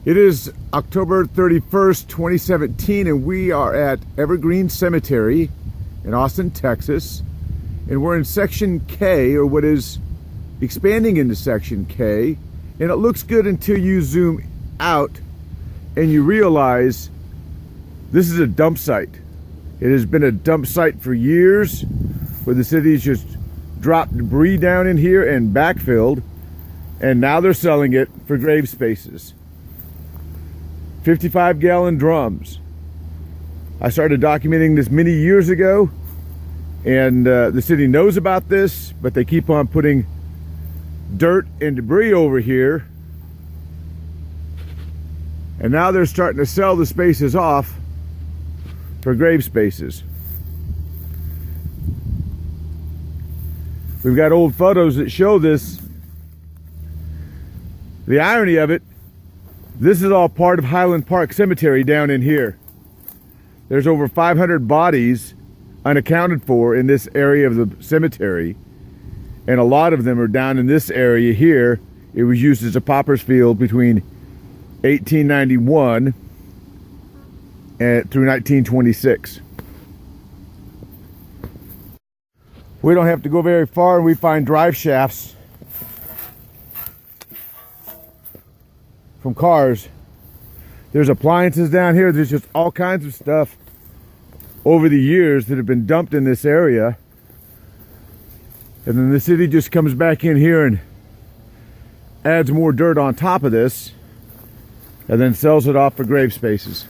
It is October 31st, 2017, and we are at Evergreen Cemetery in Austin, Texas. And we're in Section K, or what is expanding into Section K. And it looks good until you zoom out and you realize this is a dump site. It has been a dump site for years, where the city's just dropped debris down in here and backfilled, and now they're selling it for grave spaces. 55-gallon drums. I started documenting this many years ago, and the city knows about this, but they keep on putting dirt and debris over here, and now they're starting to sell the spaces off for grave spaces. We've got old photos that show this. The irony of it, this is all part of Highland Park Cemetery down in here. There's over 500 bodies unaccounted for in this area of the cemetery, and a lot of them are down in this area here. It was used as a pauper's field between 1891 and through 1926. We don't have to go very far and we find drive shafts from cars. There's appliances down here. There's just all kinds of stuff over the years that have been dumped in this area. And then the city just comes back in here and adds more dirt on top of this and then sells it off for grave spaces.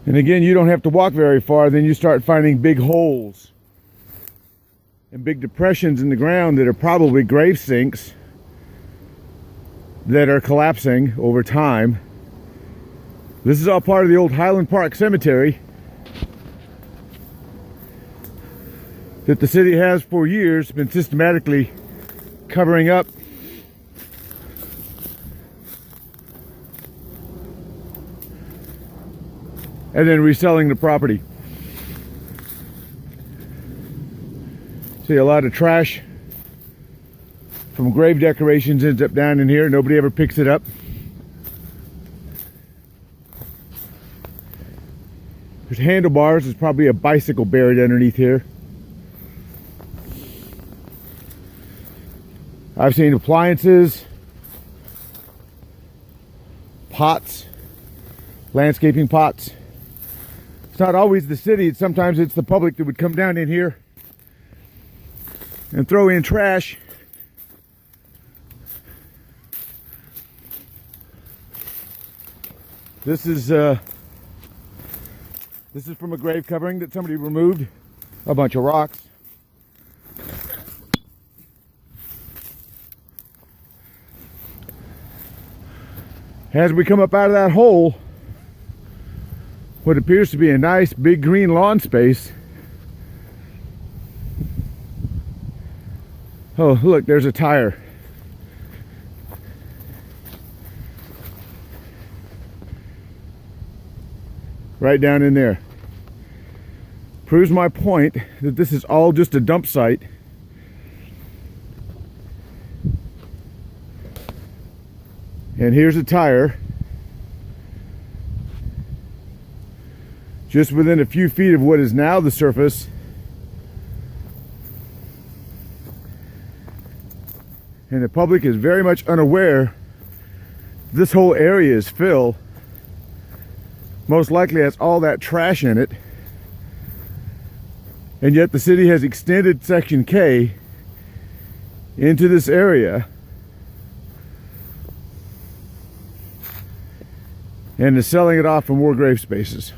And again, you don't have to walk very far, then you start finding big holes and big depressions in the ground that are probably grave sinks that are collapsing over time. This is all part of the old Highland Park Cemetery that the city has for years been systematically covering up and then reselling the property. See, a lot of trash from grave decorations ends up down in here. Nobody ever picks it up. There's handlebars. There's probably a bicycle buried underneath here. I've seen appliances, pots, landscaping pots. It's not always the city. Sometimes it's the public that would come down in here and throw in trash. This is from a grave covering that somebody removed. A bunch of rocks. As we come up out of that hole, what appears to be a nice big green lawn space. Oh, look, there's a tire. Right down in there. Proves my point that this is all just a dump site. And here's a tire just within a few feet of what is now the surface. And the public is very much unaware this whole area is fill. Most likely has all that trash in it. And yet the city has extended Section K into this area and is selling it off for more grave spaces.